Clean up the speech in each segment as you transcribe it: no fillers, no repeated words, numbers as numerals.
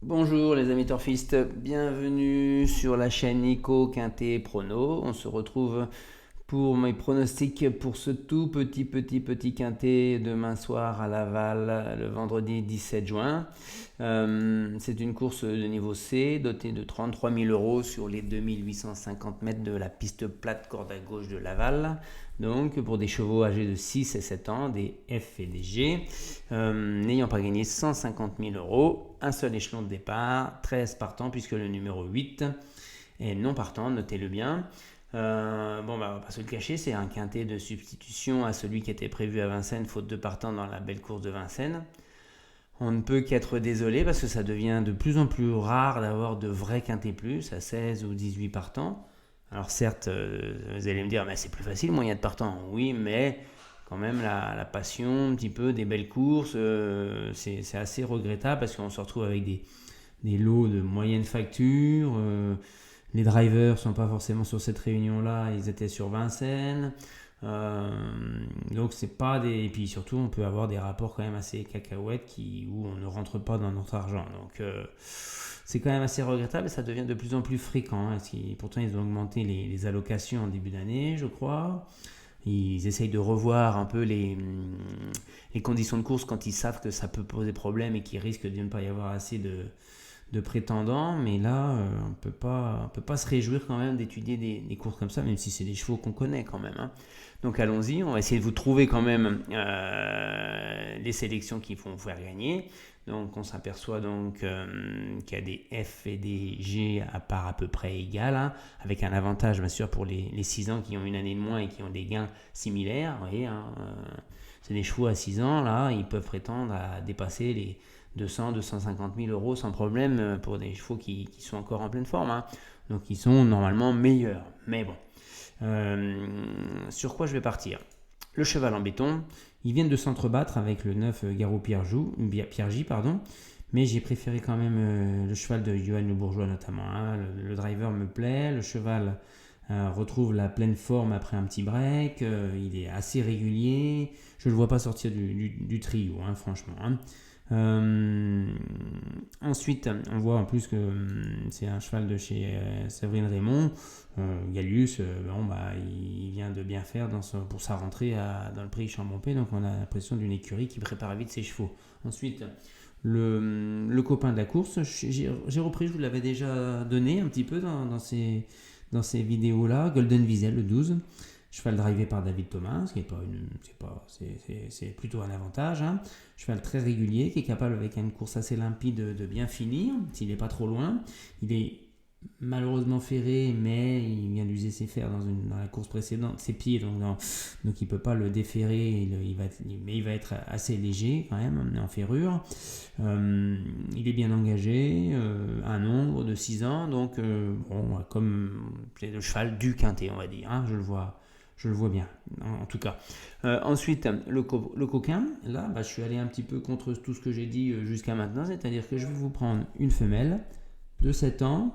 Bonjour les amis turfistes, bienvenue sur la chaîne Nico Quintet Prono. On se retrouve pour mes pronostics pour ce tout petit quintet demain soir à Laval le vendredi 17 juin. C'est une course de niveau C dotée de 33 000 euros sur les 2850 mètres de la piste plate corde à gauche de Laval. Donc pour des chevaux âgés de 6 et 7 ans, des F et des G, n'ayant pas gagné 150 000 euros, un seul échelon de départ, 13 partants puisque le numéro 8 est non partant, notez-le bien. On va pas se le cacher, c'est un quintet de substitution à celui qui était prévu à Vincennes, faute de partant dans la belle course de Vincennes. On ne peut qu'être désolé parce que ça devient de plus en plus rare d'avoir de vrais quintets plus à 16 ou 18 partants. Alors certes, vous allez me dire, mais c'est plus facile, moins il y a de partants. Oui, mais quand même la passion un petit peu des belles courses, c'est assez regrettable parce qu'on se retrouve avec des lots de moyenne facture. Les drivers sont pas forcément sur cette réunion-là, ils étaient sur Vincennes. Euh, donc c'est pas des. Et puis surtout, on peut avoir des rapports quand même assez cacahuètes où on ne rentre pas dans notre argent. Donc c'est quand même assez regrettable et ça devient de plus en plus fréquent. Hein. Pourtant, ils ont augmenté les allocations en début d'année, je crois. Ils essayent de revoir un peu les conditions de course quand ils savent que ça peut poser problème et qu'il risque de ne pas y avoir assez de prétendants, mais là, on peut pas se réjouir quand même d'étudier des courses comme ça, même si c'est des chevaux qu'on connaît quand même. Hein. Donc allons-y, on va essayer de vous trouver quand même les sélections qui vont faire gagner. Donc on s'aperçoit donc qu'il y a des F et des G à part à peu près égales, hein, avec un avantage bien sûr pour les 6 ans qui ont une année de moins et qui ont des gains similaires. Vous voyez, hein, c'est des chevaux à 6 ans, là, ils peuvent prétendre à dépasser les 200, 250 000 euros sans problème pour des chevaux qui sont encore en pleine forme. Hein. Donc ils sont normalement meilleurs. Mais bon, sur quoi je vais partir? Le cheval en béton. Ils viennent de s'entrebattre avec le 9 Garou Pierre-J, pardon. Mais j'ai préféré quand même le cheval de Johan Le Bourgeois notamment. Hein. Le driver me plaît. Le cheval retrouve la pleine forme après un petit break. Il est assez régulier. Je ne le vois pas sortir du trio, hein, franchement. Hein. Ensuite, on voit en plus que c'est un cheval de chez Séverine Raymond. Gallius, il vient de bien faire pour sa rentrée dans le prix Chambompé, donc on a l'impression d'une écurie qui prépare vite ses chevaux. Ensuite, le copain de la course, j'ai repris, je vous l'avais déjà donné un petit peu dans ces vidéos-là, Golden Wiesel, le 12. Cheval drivé par David Thomas, ce qui est pas c'est plutôt un avantage. Hein. Cheval très régulier, qui est capable avec une course assez limpide de bien finir, s'il n'est pas trop loin. Il est malheureusement ferré, mais il vient d'user ses fers dans la course précédente, ses pieds, donc il ne peut pas le déferrer, mais il va être assez léger quand même, en ferrure. Il est bien engagé, un nombre de 6 ans, donc comme c'est le cheval du quintet, on va dire, hein, je le vois bien, en tout cas. Ensuite, le coquin, là, je suis allé un petit peu contre tout ce que j'ai dit jusqu'à maintenant, c'est-à-dire que je vais vous prendre une femelle de 7 ans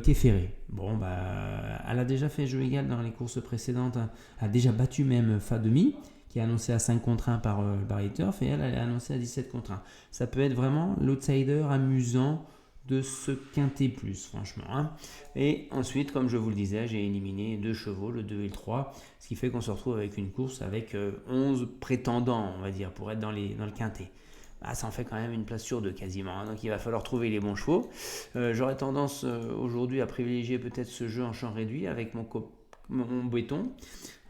qui est ferrée. Elle a déjà fait jeu égal dans les courses précédentes, hein, a déjà battu même Fa-Demi, qui est annoncé à 5 contre 1 par Barry Turf, et elle est annoncée à 17 contre 1. Ça peut être vraiment l'outsider amusant de ce quintet plus, franchement. Hein. Et ensuite, comme je vous le disais, j'ai éliminé 2 chevaux, le 2 et le 3, ce qui fait qu'on se retrouve avec une course avec 11 prétendants, on va dire, pour être dans le quintet. Ça en fait quand même une place sur 2 quasiment, hein, donc il va falloir trouver les bons chevaux. J'aurais tendance aujourd'hui à privilégier peut-être ce jeu en champ réduit avec mon béton,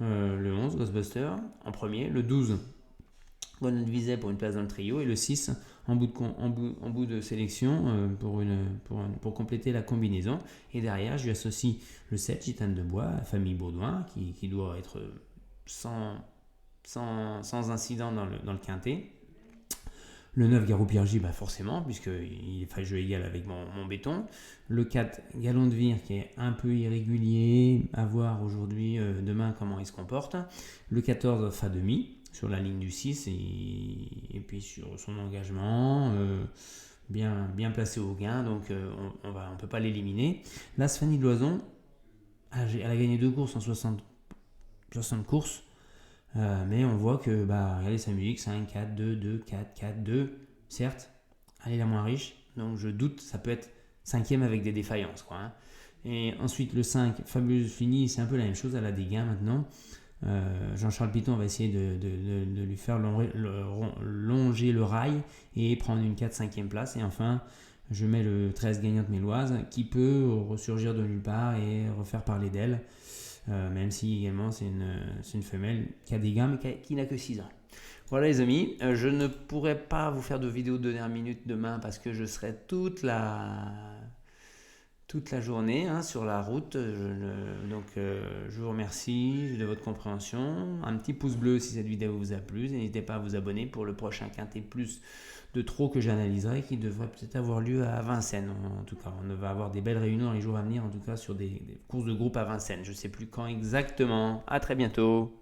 le 11 Ghostbuster en premier, le 12 Golden Visay pour une place dans le trio et le 6 en bout de sélection pour compléter la combinaison. Et derrière, je lui associe le 7 Gitane de Bois, la famille Baudouin, qui doit être sans incident dans le quintet. Le 9 Garou Pierre-J, forcément, puisqu'il fait jeu égal avec mon béton. Le 4 Galon de Vire, qui est un peu irrégulier, à voir aujourd'hui, demain, comment il se comporte. Le 14 Fa-Demi, sur la ligne du 6, et puis sur son engagement, bien placé au gain, donc on ne peut pas l'éliminer. La Sphanie de Loison, elle a gagné 2 courses en 60 courses. Mais on voit que, regardez sa musique, 5, 4, 2, 2, 4, 4, 2, certes, elle est la moins riche, Donc je doute, ça peut être 5e avec des défaillances, quoi, hein. Et ensuite le 5, Fabuleuse Fini, c'est un peu la même chose, elle a des gains maintenant. Jean-Charles Piton va essayer de lui faire longer le rail et prendre une 4-5e place. Et enfin, je mets le 13 Gagnante Méloise qui peut ressurgir de nulle part et refaire parler d'elle, même si également c'est une femelle qui a des gains mais qui n'a que 6 ans. Voilà les amis, je ne pourrai pas vous faire de vidéo de dernière minute demain parce que je serai toute la journée, hein, sur la route. Donc je vous remercie de votre compréhension. Un petit pouce bleu si cette vidéo vous a plu. N'hésitez pas à vous abonner pour le prochain Quintet Plus de Trot que j'analyserai, qui devrait peut-être avoir lieu à Vincennes. En tout cas, on va avoir des belles réunions dans les jours à venir, en tout cas sur des courses de groupe à Vincennes. Je ne sais plus quand exactement. À très bientôt.